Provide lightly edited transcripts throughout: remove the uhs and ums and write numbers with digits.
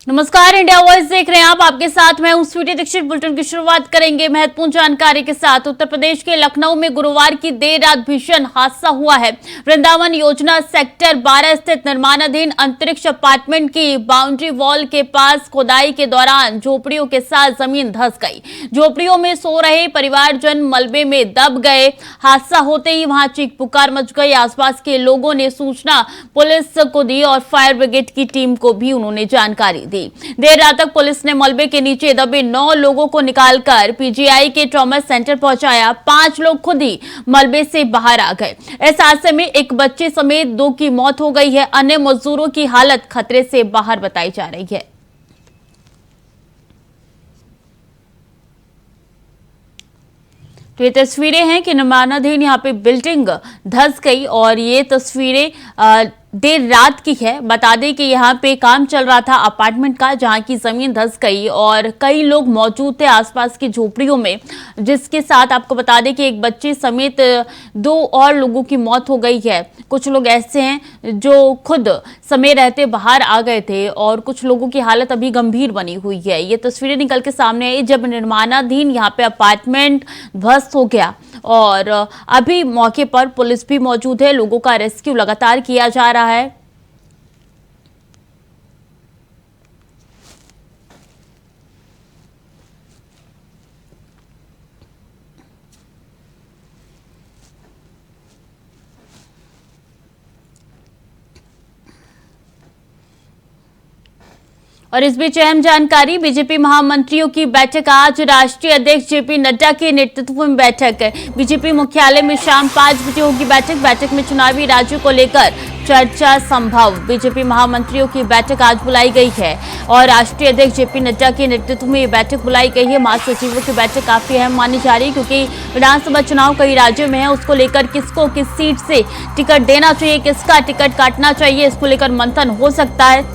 नमस्कार, India voice देख रहे हैं आप। आपके साथ मैं हूं स्वीटी दीक्षित। बुलेटिन की शुरुआत करेंगे महत्वपूर्ण जानकारी के साथ। उत्तर प्रदेश के लखनऊ में गुरुवार की देर रात भीषण हादसा हुआ है। वृंदावन योजना सेक्टर 12 स्थित निर्माणाधीन अंतरिक्ष अपार्टमेंट की बाउंड्री वॉल के पास खुदाई के दौरान झोपड़ियों के साथ जमीन धंस गई। झोपड़ियों में सो रहे परिवारजन मलबे में दब गए। हादसा होते ही वहां चीख पुकार मच गई। आसपास के लोगों ने सूचना पुलिस को दी और फायर ब्रिगेड की टीम को भी उन्होंने जानकारी दी। देर रात तक पुलिस ने मलबे के नीचे दबे 9 लोगों को निकालकर पीजीआई के ट्रॉमा सेंटर पहुंचाया। 5 लोग खुद ही मलबे से बाहर आ गए। इस हादसे में एक बच्चे समेत 2 की मौत हो गई है। अन्य मजदूरों की हालत खतरे से बाहर बताई जा रही है। तो ये तस्वीरें हैं कि निर्माणाधीन यहाँ पे बिल्डिंग धंस गई और ये तस्वीरें देर रात की है। बता दें कि यहाँ पे काम चल रहा था अपार्टमेंट का, जहाँ की जमीन धंस गई और कई लोग मौजूद थे आसपास की झोपड़ियों में, जिसके साथ आपको बता दें कि एक बच्चे समेत 2 और लोगों की मौत हो गई है। कुछ लोग ऐसे हैं जो खुद समय रहते बाहर आ गए थे और कुछ लोगों की हालत अभी गंभीर बनी हुई है। ये तस्वीरें निकल के सामने आई जब निर्माणाधीन यहाँ पे अपार्टमेंट ध्वस्त हो गया और अभी मौके पर पुलिस भी मौजूद है। लोगों का रेस्क्यू लगातार किया जा रहा है। और इस बीच अहम जानकारी, बीजेपी महामंत्रियों की बैठक आज। राष्ट्रीय अध्यक्ष जेपी नड्डा के नेतृत्व में बैठक है। बीजेपी मुख्यालय में शाम 5 बजे होगी बैठक में चुनावी राज्यों को लेकर चर्चा संभव। बीजेपी महामंत्रियों की बैठक आज बुलाई गई है और राष्ट्रीय अध्यक्ष जेपी नड्डा के नेतृत्व में ये बैठक बुलाई गई है। महासचिवों की बैठक काफी अहम मानी जा रही है क्योंकि विधानसभा चुनाव कई राज्यों में है। उसको लेकर किसको किस सीट से टिकट देना चाहिए, किसका टिकट काटना चाहिए, इसको लेकर मंथन हो सकता है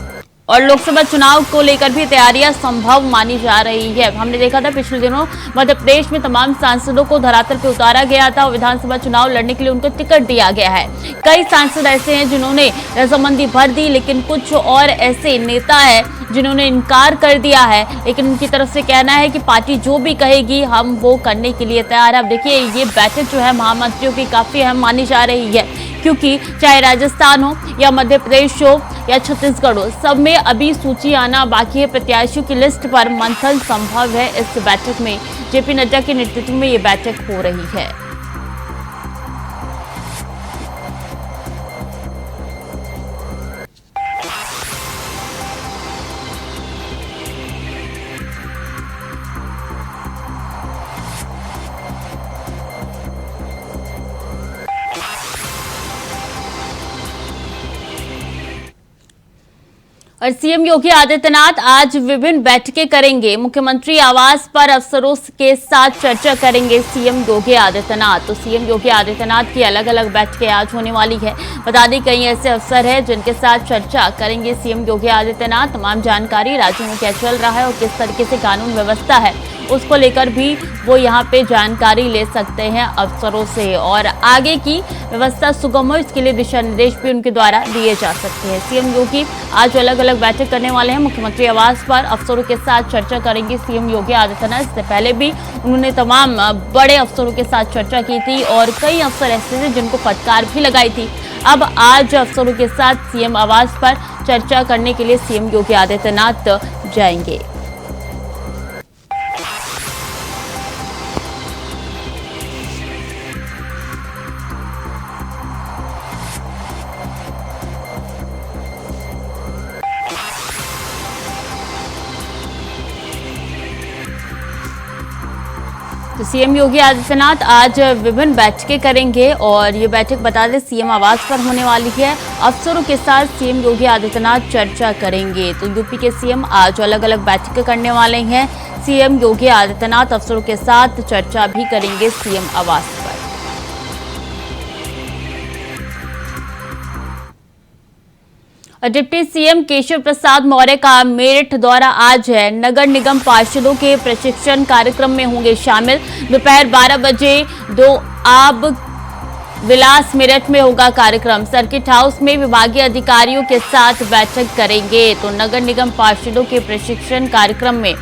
और लोकसभा चुनाव को लेकर भी तैयारियां संभव मानी जा रही है। हमने देखा था पिछले दिनों मध्य प्रदेश में तमाम सांसदों को धरातल पर उतारा गया था और विधानसभा चुनाव लड़ने के लिए उनको टिकट दिया गया है। कई सांसद ऐसे हैं जिन्होंने रजामंदी भर दी, लेकिन कुछ और ऐसे नेता है जिन्होंने इनकार कर दिया है। लेकिन उनकी तरफ से कहना है कि पार्टी जो भी कहेगी हम वो करने के लिए तैयार है। अब देखिए, ये बैठक जो है महामंत्रियों की काफी अहम मानी जा रही है क्योंकि चाहे राजस्थान हो या मध्य प्रदेश हो या छत्तीसगढ़ हो, सब में अभी सूची आना बाकी है। प्रत्याशियों की लिस्ट पर मंथन संभव है। इस बैठक में जेपी नड्डा के नेतृत्व में ये बैठक हो रही है। और सीएम योगी आदित्यनाथ आज विभिन्न बैठकें करेंगे। मुख्यमंत्री आवास पर अफसरों के साथ चर्चा करेंगे सीएम योगी आदित्यनाथ। तो सीएम योगी आदित्यनाथ की अलग अलग बैठकें आज होने वाली है। बता दें कई ऐसे अफसर हैं जिनके साथ चर्चा करेंगे सीएम योगी आदित्यनाथ। तमाम जानकारी राज्य में क्या चल रहा है और किस तरीके से कानून व्यवस्था है उसको लेकर भी वो यहाँ पे जानकारी ले सकते हैं अफसरों से और आगे की व्यवस्था सुगम हो इसके लिए दिशा निर्देश भी उनके द्वारा दिए जा सकते हैं। सीएम योगी आज अलग अलग बैठक करने वाले हैं। मुख्यमंत्री आवास पर अफसरों के साथ चर्चा करेंगे सीएम योगी आदित्यनाथ। इससे पहले भी उन्होंने तमाम बड़े अफसरों के साथ चर्चा की थी और कई अफसर ऐसे थे जिनको फटकार भी लगाई थी। अब आज अफसरों के साथ सीएम आवास पर चर्चा करने के लिए सीएम योगी आदित्यनाथ जाएंगे। तो सीएम योगी आदित्यनाथ आज विभिन्न बैठकें करेंगे और ये बैठक बता दें सीएम आवास पर होने वाली है। अफसरों के साथ सीएम योगी आदित्यनाथ चर्चा करेंगे। तो यूपी के सीएम आज अलग अलग बैठकें करने वाले हैं। सीएम योगी आदित्यनाथ अफसरों के साथ चर्चा भी करेंगे सीएम आवास पर। डिप्टी सीएम केशव प्रसाद मौर्य का मेरठ दौरा आज है। नगर निगम पार्षदों के प्रशिक्षण कार्यक्रम में होंगे शामिल। दोपहर 12 बजे 2 आब विलास मेरठ में होगा कार्यक्रम। सर्किट हाउस में विभागीय अधिकारियों के साथ बैठक करेंगे। तो नगर निगम पार्षदों के प्रशिक्षण कार्यक्रम में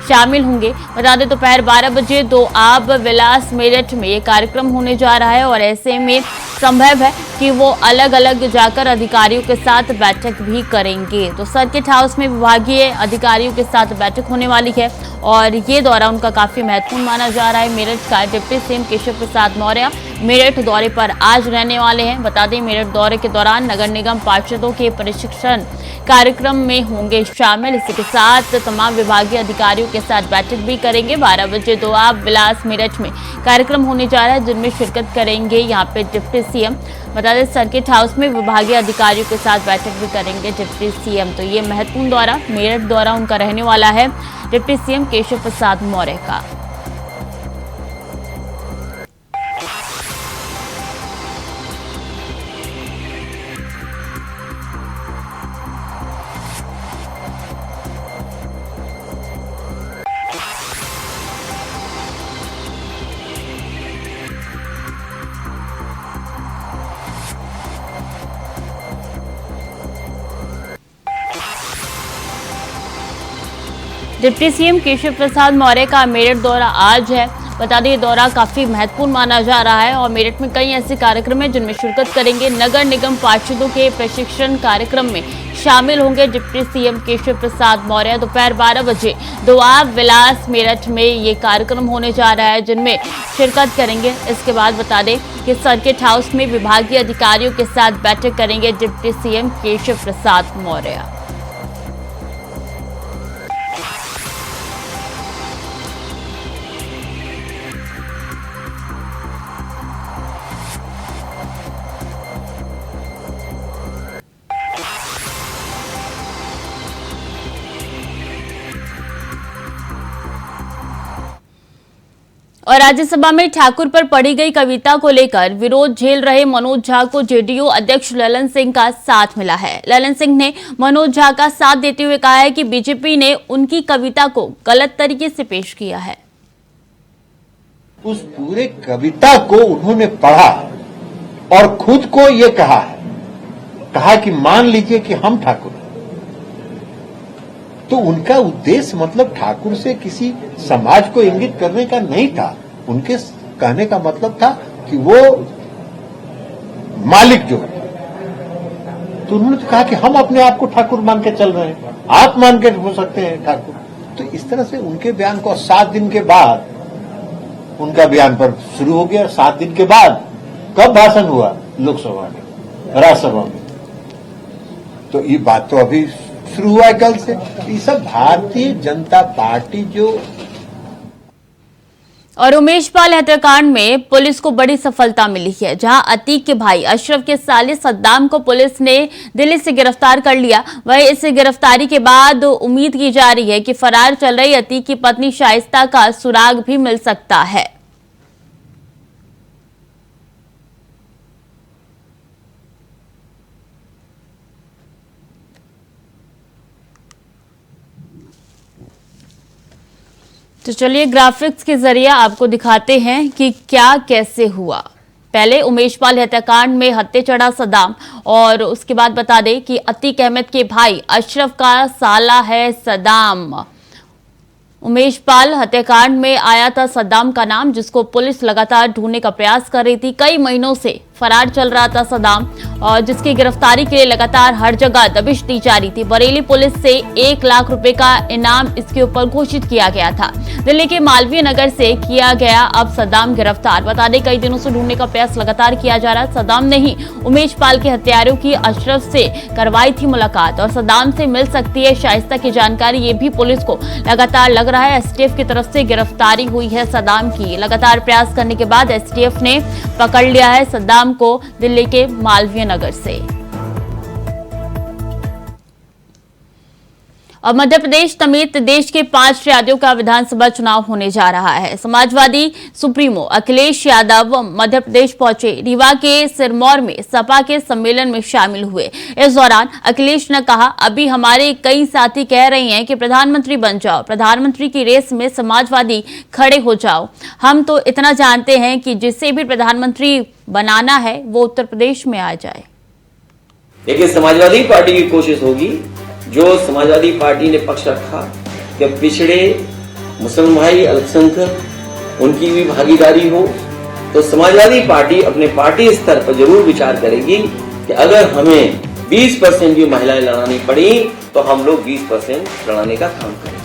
शामिल होंगे। बता दें दोपहर 12 बजे 2 आब विलास मेरठ में ये कार्यक्रम होने जा रहा है और ऐसे में संभव है कि वो अलग अलग जाकर अधिकारियों के साथ बैठक भी करेंगे। तो सर्किट हाउस में विभागीय अधिकारियों के साथ बैठक होने वाली है और ये दौरा उनका काफी महत्वपूर्ण माना जा रहा है। मेरठ का डिप्टी सीएम केशव प्रसाद मौर्य मेरठ दौरे पर आज रहने वाले हैं। बता दें मेरठ दौरे के दौरान नगर निगम पार्षदों के प्रशिक्षण कार्यक्रम में होंगे शामिल। इसी के साथ तमाम विभागीय अधिकारियों के साथ बैठक भी करेंगे। 12 बजे 2 आब विलास मेरठ में कार्यक्रम होने जा रहा है जिनमें शिरकत करेंगे यहाँ पे डिप्टी सीएम। बता दें सर्किट हाउस में विभागीय अधिकारियों के साथ बैठक भी करेंगे डिप्टी सीएम। तो ये महत्वपूर्ण दौरा मेरठ दौरा उनका रहने वाला है डिप्टी सीएम केशव प्रसाद मौर्य का। डिप्टी सीएम केशव प्रसाद मौर्य का मेरठ दौरा आज है। बता दें ये दौरा काफी महत्वपूर्ण माना जा रहा है और मेरठ में कई ऐसे कार्यक्रम हैं जिनमें शिरकत करेंगे। नगर निगम पार्षदों के प्रशिक्षण कार्यक्रम में शामिल होंगे डिप्टी सीएम केशव प्रसाद मौर्य। दोपहर 12 बजे 2 आब विलास मेरठ में ये कार्यक्रम होने जा रहा है जिनमें शिरकत करेंगे। इसके बाद बता दें कि सर्किट हाउस में विभागीय अधिकारियों के साथ बैठक करेंगे डिप्टी सीएम केशव प्रसाद मौर्य। और राज्यसभा में ठाकुर पर पढ़ी गई कविता को लेकर विरोध झेल रहे मनोज झा को जेडीयू अध्यक्ष ललन सिंह का साथ मिला है। ललन सिंह ने मनोज झा का साथ देते हुए कहा है कि बीजेपी ने उनकी कविता को गलत तरीके से पेश किया है। उस पूरे कविता को उन्होंने पढ़ा और खुद को ये कहा कि मान लीजिए कि हम ठाकुर हैं। तो उनका उद्देश्य मतलब ठाकुर से किसी समाज को इंगित करने का नहीं था। उनके कहने का मतलब था कि वो मालिक जो है, तो उन्होंने तो कहा कि हम अपने आप को ठाकुर मान के चल रहे हैं, आप मान के हो सकते हैं ठाकुर। तो इस तरह से उनके बयान को 7 दिन के बाद उनका बयान पर शुरू हो गया। 7 दिन के बाद कब भाषण हुआ लोकसभा में, राज्यसभा में, तो ये बात तो अभी शुरू हुआ है कल से। ये सब भारतीय जनता पार्टी जो। और उमेश पाल हत्याकांड में पुलिस को बड़ी सफलता मिली है। जहां अतीक के भाई अशरफ के साले सद्दाम को पुलिस ने दिल्ली से गिरफ्तार कर लिया। वहीं इस गिरफ्तारी के बाद उम्मीद की जा रही है कि फरार चल रही अतीक की पत्नी शाइस्ता का सुराग भी मिल सकता है। तो चलिए ग्राफिक्स के जरिए आपको दिखाते हैं कि क्या कैसे हुआ। पहले उमेश पाल हत्याकांड में हत्या चढ़ा सद्दाम और उसके बाद बता दें कि अतीक अहमद के भाई अशरफ का साला है सद्दाम। उमेश पाल हत्याकांड में आया था सद्दाम का नाम, जिसको पुलिस लगातार ढूंढने का प्रयास कर रही थी। कई महीनों से फरार चल रहा था सद्दाम और जिसकी गिरफ्तारी के लिए लगातार हर जगह दबिश दी जा रही थी। बरेली पुलिस से 1 लाख रुपए का इनाम इसके ऊपर घोषित किया गया था। दिल्ली के मालवीय नगर से किया गया अब सद्दाम गिरफ्तार। बता दें कई दिनों से ढूंढने का प्रयास लगातार किया जा रहा है। सद्दाम ने ही उमेश पाल के हत्यारों की अशरफ से करवाई थी मुलाकात और सद्दाम से मिल सकती है शाइस्ता की जानकारी, ये भी पुलिस को लगातार लग रहा है। एसटीएफ की तरफ से गिरफ्तारी हुई है सद्दाम की। लगातार प्रयास करने के बाद एसटीएफ ने पकड़ लिया है सद्दाम को दिल्ली के मालवीय नगर से। और मध्य प्रदेश समेत देश के 5 राज्यों का विधानसभा चुनाव होने जा रहा है। समाजवादी सुप्रीमो अखिलेश यादव मध्य प्रदेश पहुंचे। रीवा के सिरमौर में सपा के सम्मेलन में शामिल हुए। इस दौरान अखिलेश ने कहा, अभी हमारे कई साथी कह रहे हैं कि प्रधानमंत्री बन जाओ, प्रधानमंत्री की रेस में समाजवादी खड़े हो जाओ। हम तो इतना जानते हैं कि जिसे भी प्रधानमंत्री बनाना है वो उत्तर प्रदेश में आ जाए। लेकिन समाजवादी पार्टी की कोशिश होगी, जो समाजवादी पार्टी ने पक्ष रखा कि पिछड़े मुसलमान भाई अल्पसंख्यक उनकी भी भागीदारी हो, तो समाजवादी पार्टी अपने पार्टी स्तर पर जरूर विचार करेगी कि अगर हमें 20% भी महिलाएं लड़ानी पड़ी तो हम लोग 20% लड़ाने का काम करेंगे।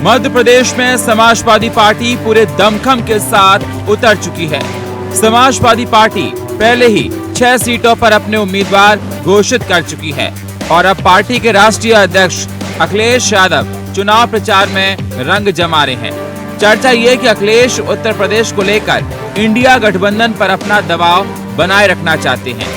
मध्य प्रदेश में समाजवादी पार्टी पूरे दमखम के साथ उतर चुकी है। समाजवादी पार्टी पहले ही 6 सीटों पर अपने उम्मीदवार घोषित कर चुकी है और अब पार्टी के राष्ट्रीय अध्यक्ष अखिलेश यादव चुनाव प्रचार में रंग जमा रहे हैं। चर्चा ये कि अखिलेश उत्तर प्रदेश को लेकर इंडिया गठबंधन पर अपना दबाव बनाए रखना चाहते हैं।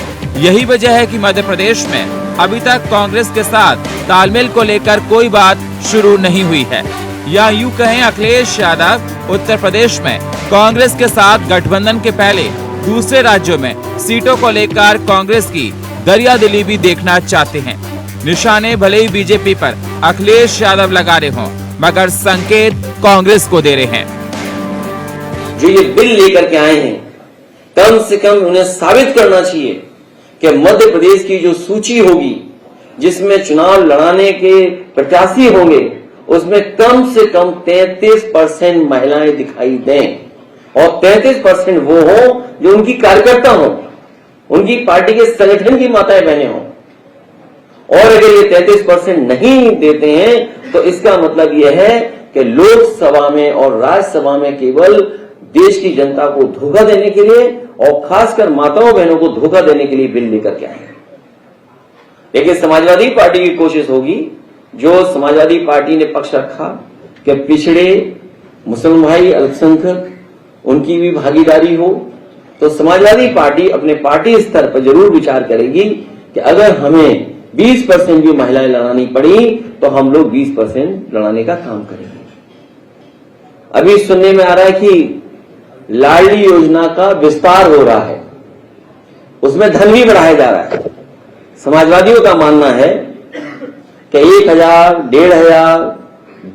यही वजह है कि मध्य प्रदेश में अभी तक कांग्रेस के साथ तालमेल को लेकर कोई बात शुरू नहीं हुई है, या यूं कहें अखिलेश यादव उत्तर प्रदेश में कांग्रेस के साथ गठबंधन के पहले दूसरे राज्यों में सीटों को लेकर कांग्रेस की दरियादिली भी देखना चाहते हैं। निशाने भले ही बीजेपी पर अखिलेश यादव लगा रहे हों, मगर संकेत कांग्रेस को दे रहे हैं। जो ये बिल लेकर के आए हैं, कम से कम उन्हें साबित करना चाहिए कि मध्य प्रदेश की जो सूची होगी जिसमें चुनाव लड़ाने के प्रत्याशी होंगे, उसमें कम से कम 33% महिलाएं दिखाई दें और 33% वो हो जो उनकी कार्यकर्ता हो, उनकी पार्टी के संगठन की माताएं बहनें हों। और अगर ये 33% नहीं देते हैं तो इसका मतलब यह है कि लोकसभा में और राज्यसभा में केवल देश की जनता को धोखा देने के लिए और खासकर माताओं बहनों को धोखा देने के लिए बिल लेकर के आए हैं। लेकिन समाजवादी पार्टी की कोशिश होगी, जो समाजवादी पार्टी ने पक्ष रखा कि पिछड़े मुसलमान भाई अल्पसंख्यक उनकी भी भागीदारी हो, तो समाजवादी पार्टी अपने पार्टी स्तर पर जरूर विचार करेगी कि अगर हमें 20% भी महिलाएं लड़ानी पड़ी तो हम लोग 20% लड़ाने का काम करेंगे। अभी सुनने में आ रहा है कि लाडली योजना का विस्तार हो रहा है, उसमें धन भी बढ़ाया जा रहा है। समाजवादियों का मानना है कि 1000, 1500,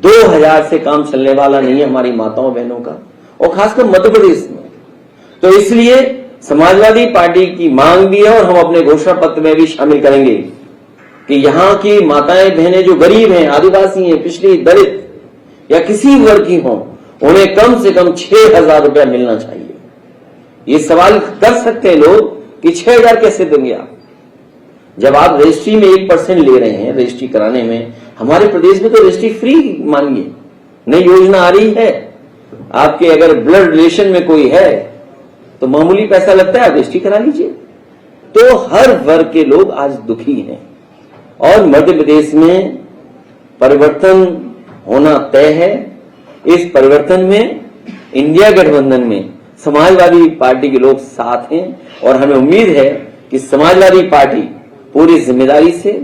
2000 से काम चलने वाला नहीं है हमारी माताओं बहनों का, और खासकर मध्य प्रदेश में। तो इसलिए समाजवादी पार्टी की मांग भी है और हम अपने घोषणा पत्र में भी शामिल करेंगे कि यहां की माताएं बहनें जो गरीब हैं, आदिवासी हैं, पिछड़ी, दलित या किसी वर्ग की हों, उन्हें कम से कम 6000 रुपया मिलना चाहिए। ये सवाल कर सकते हैं लोग कि 6000 कैसे देंगे आप, जब आप रजिस्ट्री में 1% ले रहे हैं रजिस्ट्री कराने में। हमारे प्रदेश में तो रजिस्ट्री फ्री मानिए, नई योजना आ रही है। आपके अगर ब्लड रिलेशन में कोई है तो मामूली पैसा लगता है, आप रजिस्ट्री करा लीजिए। तो हर वर्ग के लोग आज दुखी हैं और मध्य प्रदेश में परिवर्तन होना तय है। इस परिवर्तन में इंडिया गठबंधन में समाजवादी पार्टी के लोग साथ हैं और हमें उम्मीद है कि समाजवादी पार्टी पूरी जिम्मेदारी से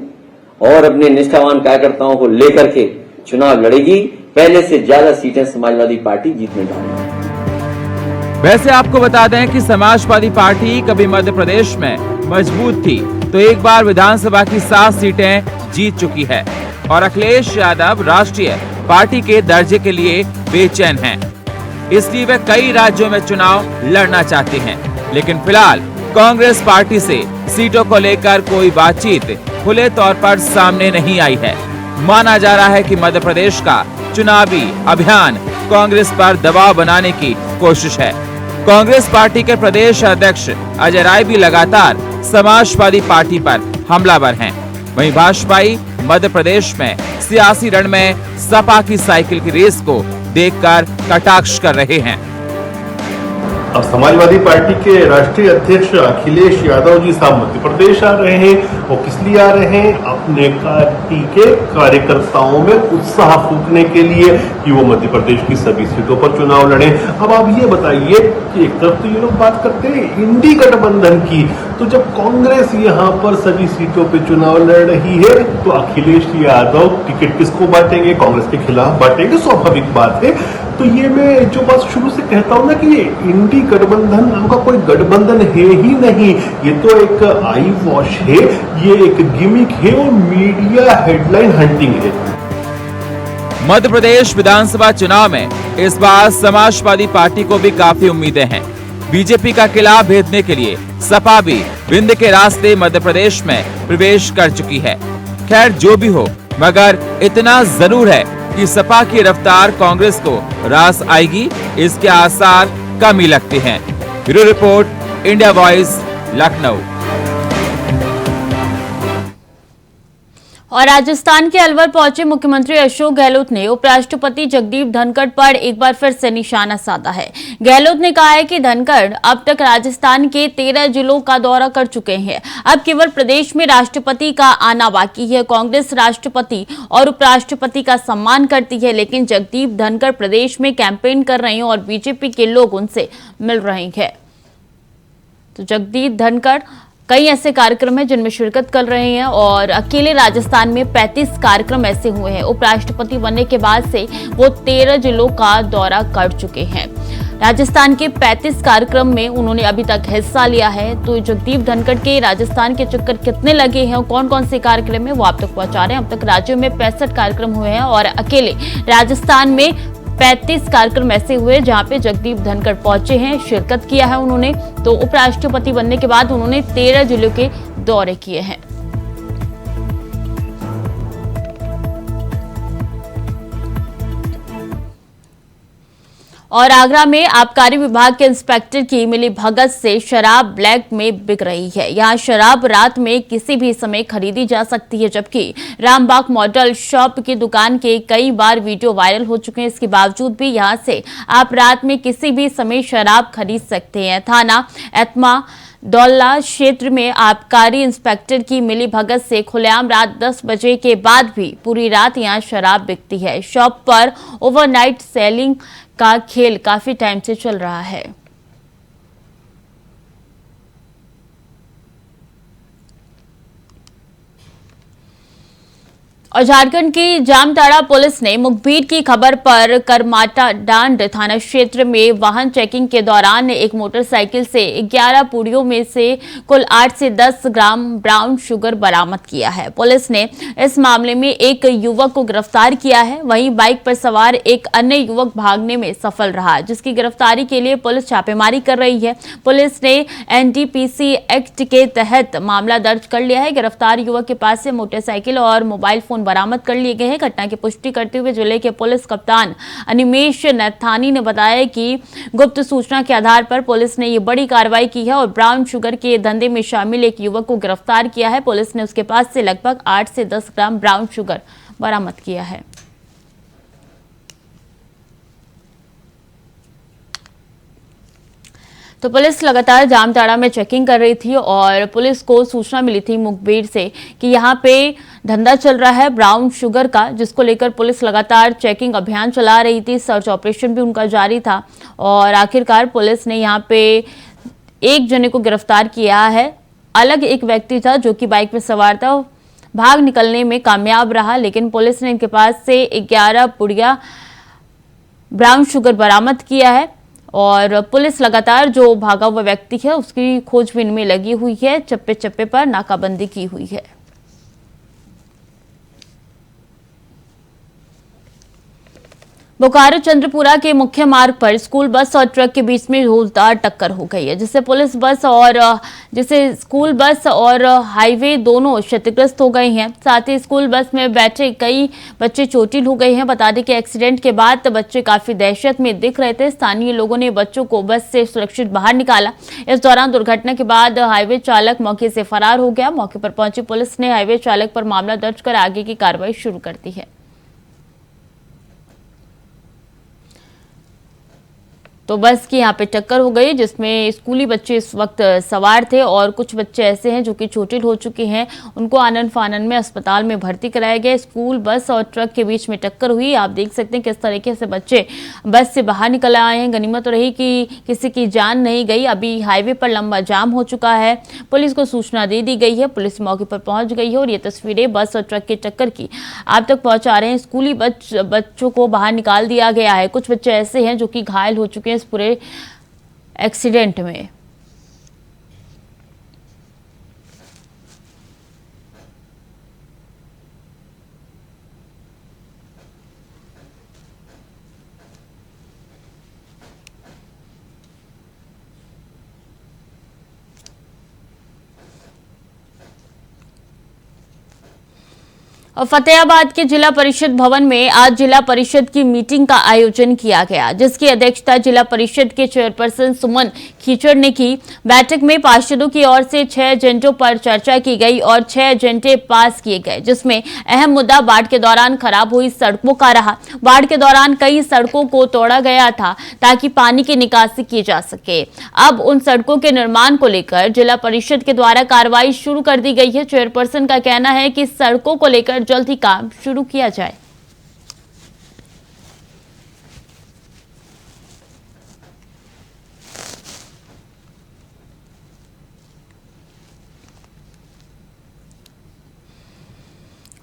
और अपने निष्ठावान कार्यकर्ताओं को लेकर के चुनाव लड़ेगी। पहले से ज्यादा सीटें समाजवादी पार्टी जीतने जा रही है। वैसे आपको बता दें कि समाजवादी पार्टी कभी मध्य प्रदेश में मजबूत थी तो एक बार विधानसभा की 7 सीटें जीत चुकी है और अखिलेश यादव राष्ट्रीय पार्टी के दर्जे के लिए बेचैन हैं। इसलिए वे कई राज्यों में चुनाव लड़ना चाहते हैं, लेकिन फिलहाल कांग्रेस पार्टी से सीटों को लेकर कोई बातचीत खुले तौर पर सामने नहीं आई है। माना जा रहा है कि मध्य प्रदेश का चुनावी अभियान कांग्रेस पर दबाव बनाने की कोशिश है। कांग्रेस पार्टी के प्रदेश अध्यक्ष अजय राय भी लगातार समाजवादी पार्टी पर हमलावर हैं। वहीं भाजपाई मध्य प्रदेश में सियासी रण में सपा की साइकिल की रेस को देखकर कटाक्ष कर रहे हैं। अब समाजवादी पार्टी के राष्ट्रीय अध्यक्ष अखिलेश यादव जी साहब मध्य प्रदेश आ रहे हैं। वो किस लिए आ रहे हैं? अपने पार्टी के कार्यकर्ताओं में उत्साह फूंकने के लिए कि वो मध्य प्रदेश की सभी सीटों पर चुनाव लड़े। अब आप ये बताइए कि एक तरफ तो ये लोग बात करते हैं इंडी गठबंधन की, तो जब कांग्रेस यहाँ पर सभी सीटों पे चुनाव लड़ रही है तो अखिलेश यादव टिकट किसको बांटेंगे? कांग्रेस के खिलाफ बांटेंगे, स्वाभाविक बात है। तो ये मैं जो बात शुरू से कहता हूं ना कि ये इंडी गठबंधन नाम का कोई गठबंधन है ही नहीं, ये तो एक आई वॉश है, ये एक गिमिक है और मीडिया हेडलाइन हंटिंग है। मध्य प्रदेश विधानसभा चुनाव में इस बार समाजवादी पार्टी को भी काफी उम्मीदें हैं। बीजेपी का किला भेदने के लिए सपा भी विंध्य के रास्ते मध्य प्रदेश में प्रवेश कर चुकी है। खैर जो भी हो, मगर इतना जरूर है कि सपा की रफ्तार कांग्रेस को रास आएगी, इसके आसार कम ही लगते हैं। Bureau report, India voice, Lucknow. और राजस्थान के अलवर पहुंचे मुख्यमंत्री अशोक गहलोत ने उपराष्ट्रपति जगदीप धनखड़ पर एक बार फिर से निशाना साधा है। गहलोत ने कहा है कि धनखड़ अब तक राजस्थान के 13 जिलों का दौरा कर चुके हैं, अब केवल प्रदेश में राष्ट्रपति का आना बाकी है। कांग्रेस राष्ट्रपति और उपराष्ट्रपति का सम्मान करती है, लेकिन जगदीप धनखड़ प्रदेश में कैंपेन कर रहे हैं और बीजेपी के लोग उनसे मिल रहे हैं। तो जगदीप धनखड़ कई ऐसे कार्यक्रम हैं जिनमें शिरकत कर रहे हैं और अकेले राजस्थान में 35 कार्यक्रम ऐसे हुए हैं। उपराष्ट्रपति बनने के बाद से वो 13 जिलों का दौरा कर चुके हैं। राजस्थान के 35 कार्यक्रम में उन्होंने अभी तक हिस्सा लिया है। तो जगदीप धनखड़ के राजस्थान के चक्कर कितने लगे हैं और कौन कौन से कार्यक्रम है वो आप तक पहुंचा रहे हैं। अब तक राज्यों में 65 कार्यक्रम हुए हैं और अकेले राजस्थान में 35 कार्यक्रम ऐसे हुए जहां पे जगदीप धनखड़ पहुंचे हैं, शिरकत किया है उन्होंने। तो उपराष्ट्रपति बनने के बाद उन्होंने 13 जिलों के दौरे किए हैं। और आगरा में आबकारी विभाग के इंस्पेक्टर की मिली भगत से शराब ब्लैक में बिक रही है। यहाँ शराब रात में किसी भी समय खरीदी जा सकती है, जबकि रामबाग मॉडल शॉप की दुकान के कई बार वीडियो वायरल हो चुके हैं। इसके बावजूद भी यहाँ से आप रात में किसी भी समय शराब खरीद सकते हैं। थाना एतमा दौला क्षेत्र में आबकारी इंस्पेक्टर की मिली भगत से खुलेआम रात 10 बजे के बाद भी पूरी रात यहाँ शराब बिकती है। शॉप पर ओवरनाइट सेलिंग का खेल काफी टाइम से चल रहा है। और झारखंड की जामताड़ा पुलिस ने मुखबिर की खबर पर करमाटा डांड थाना क्षेत्र में वाहन चेकिंग के दौरान एक मोटरसाइकिल से 11 पुड़ियों में से कुल 8 से 10 ग्राम ब्राउन शुगर बरामद किया है। पुलिस ने इस मामले में एक युवक को गिरफ्तार किया है। वहीं बाइक पर सवार एक अन्य युवक भागने में सफल रहा, जिसकी गिरफ्तारी के लिए पुलिस छापेमारी कर रही है। पुलिस ने एनडीपीसी एक्ट के तहत मामला दर्ज कर लिया है। गिरफ्तार युवक के पास से मोटरसाइकिल और मोबाइल फोन बरामद कर लिए गए हैं। घटना की पुष्टि करते हुए जिले के पुलिस कप्तान अनिमेश नैथानी ने बताया कि गुप्त सूचना के आधार पर पुलिस ने ये बड़ी कार्रवाई की है और ब्राउन शुगर के धंधे में शामिल एक युवक को गिरफ्तार किया है। पुलिस ने उसके पास से लगभग 8 से 10 ग्राम ब्राउन शुगर बरामद किया है। तो पुलिस लगातार जामताड़ा में चेकिंग कर रही थी और पुलिस को सूचना मिली थी मुखबिर से कि यहाँ पे धंधा चल रहा है ब्राउन शुगर का, जिसको लेकर पुलिस लगातार चेकिंग अभियान चला रही थी। सर्च ऑपरेशन भी उनका जारी था और आखिरकार पुलिस ने यहाँ पे एक जने को गिरफ्तार किया है। अलग एक व्यक्ति था जो कि बाइक में सवार था, भाग निकलने में कामयाब रहा, लेकिन पुलिस ने इनके पास से 11 पुड़िया ब्राउन शुगर बरामद किया है और पुलिस लगातार जो भागा हुआ व्यक्ति है उसकी खोजबीन में लगी हुई है। चप्पे चप्पे पर नाकाबंदी की हुई है। बोकारो चंद्रपुरा के मुख्य मार्ग पर स्कूल बस और ट्रक के बीच में जोरदार टक्कर हो गई है, जिससे स्कूल बस और हाईवे दोनों क्षतिग्रस्त हो गए हैं। साथ ही स्कूल बस में बैठे कई बच्चे चोटिल हो गए हैं। बता दें कि एक्सीडेंट के बाद बच्चे काफी दहशत में दिख रहे थे। स्थानीय लोगों ने बच्चों को बस से सुरक्षित बाहर निकाला। इस दौरान दुर्घटना के बाद हाईवे चालक मौके से फरार हो गया। मौके पर पहुंची पुलिस ने हाईवे चालक पर मामला दर्ज कर आगे की कार्रवाई शुरू कर दी है। तो बस की यहाँ पे टक्कर हो गई, जिसमें स्कूली बच्चे इस वक्त सवार थे और कुछ बच्चे ऐसे हैं जो कि चोटिल हो चुके हैं। उनको आनन फानन में अस्पताल में भर्ती कराया गया। स्कूल बस और ट्रक के बीच में टक्कर हुई। आप देख सकते हैं किस तरीके से बच्चे बस से बाहर निकल आए हैं। गनीमत तो रही कि किसी की जान नहीं गई। अभी हाईवे पर लंबा जाम हो चुका है। पुलिस को सूचना दे दी गई है। पुलिस मौके पर पहुंच गई है और ये तस्वीरें बस और ट्रक के टक्कर की आप तक पहुंचा रहे हैं। स्कूली बच्चों को बाहर निकाल दिया गया है। कुछ बच्चे ऐसे हैं जो कि घायल हो चुके हैं इस पूरे एक्सीडेंट में। और फतेहाबाद के जिला परिषद भवन में आज जिला परिषद की मीटिंग का आयोजन किया गया, जिसकी अध्यक्षता जिला परिषद के चेयरपर्सन सुमन खीचड़ ने की। बैठक में पार्षदों की ओर से 6 एजेंडों पर चर्चा की गई और 6 एजेंडे पास किए गए, जिसमें अहम मुद्दा बाढ़ के दौरान खराब हुई सड़कों का रहा। बाढ़ के दौरान कई सड़कों को तोड़ा गया था ताकि पानी की निकासी की जा सके। अब उन सड़कों के निर्माण को लेकर जिला परिषद के द्वारा कार्रवाई शुरू कर दी गई है। चेयरपर्सन का कहना है कि सड़कों को लेकर जल्द ही काम शुरू किया जाए।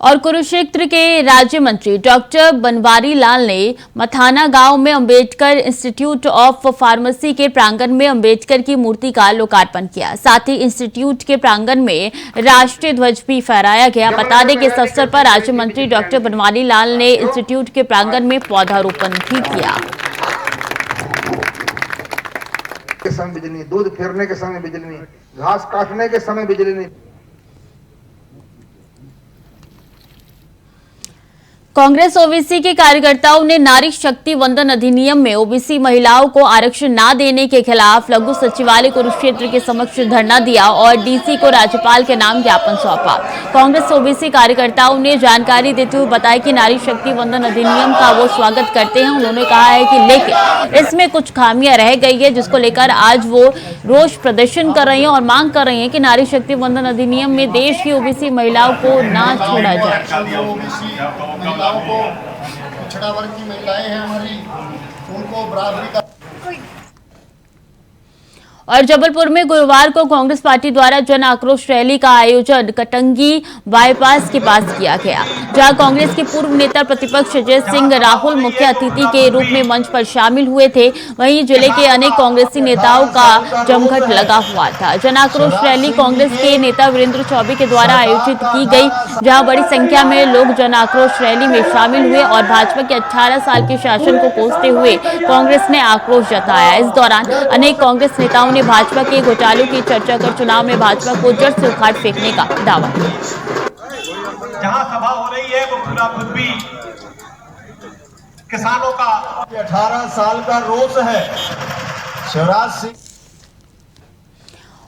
और कुरुक्षेत्र के राज्य मंत्री डॉक्टर बनवारी लाल ने मथाना गांव में अंबेडकर इंस्टीट्यूट ऑफ फार्मेसी के प्रांगण में अंबेडकर की मूर्ति का लोकार्पण किया। साथ ही इंस्टीट्यूट के प्रांगण में राष्ट्रीय ध्वज भी फहराया गया। बता दें कि इस अवसर पर राज्य मंत्री डॉक्टर बनवारी लाल ने इंस्टीट्यूट के प्रांगण में पौधारोपण भी किया। के समय बिजली नहीं, दूध फेरने के समय बिजली नहीं, घास काटने के समय बिजली नहीं। कांग्रेस ओबीसी के कार्यकर्ताओं ने नारी शक्ति वंदन अधिनियम में ओबीसी महिलाओं को आरक्षण न देने के खिलाफ लघु सचिवालय कुरुक्षेत्र के समक्ष धरना दिया और डीसी को राज्यपाल के नाम ज्ञापन सौंपा। कांग्रेस ओबीसी कार्यकर्ताओं ने जानकारी देते हुए बताया कि नारी शक्ति वंदन अधिनियम का वो स्वागत करते हैं। उन्होंने कहा है कि लेकिन इसमें कुछ खामियां रह गई है, जिसको लेकर आज वो रोष प्रदर्शन कर रही हैं और मांग कर रही हैं कि नारी शक्ति वंदन अधिनियम में देश की ओबीसी महिलाओं को न छोड़ा जाए। को पिछड़ा वर्ग की महिलाएं हैं हमारी, उनको बराबरी का। और जबलपुर में गुरुवार को कांग्रेस पार्टी द्वारा जन आक्रोश रैली का आयोजन कटंगी बाईपास के पास किया गया, जहां कांग्रेस के पूर्व नेता प्रतिपक्ष अजय सिंह राहुल मुख्य अतिथि के रूप में मंच पर शामिल हुए थे। वहीं जिले के अनेक कांग्रेसी नेताओं का जमघट लगा हुआ था। जन आक्रोश रैली कांग्रेस के नेता वीरेंद्र चौबे के द्वारा आयोजित की गई, जहां बड़ी संख्या में लोग जन आक्रोश रैली में शामिल हुए और भाजपा के 18 साल के शासन को कोसते हुए कांग्रेस ने आक्रोश जताया। इस दौरान अनेक कांग्रेस नेताओं ने भाजपा के घोटालों की चर्चा कर चुनाव में भाजपा को जड़ से उखाड़ फेंकने का दावा किया। जहां सभा हो रही है वो पूरा खुद भी किसानों का 18 साल का रोष है। शिवराज सिंह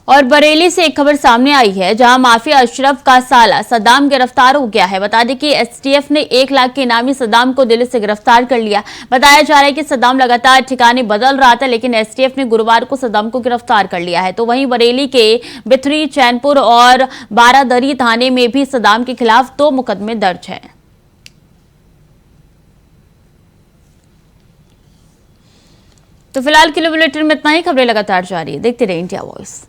और बरेली से एक खबर सामने आई है, जहां माफिया अशरफ का साला सद्दाम गिरफ्तार हो गया है। बता दें कि एसटीएफ ने 1 लाख के इनामी सद्दाम को दिल्ली से गिरफ्तार कर लिया। बताया जा रहा है कि सद्दाम लगातार ठिकाने बदल रहा था, लेकिन एसटीएफ ने गुरुवार को सद्दाम को गिरफ्तार कर लिया है। तो वहीं बरेली के बिथरी, चैनपुर और बारादरी थाने में भी सद्दाम के खिलाफ 2 मुकदमे दर्ज हैं। तो फिलहाल के लिए बुलेटिन में इतना ही। खबरें लगातार जारी है, देखते रहिए इंडिया वॉइस।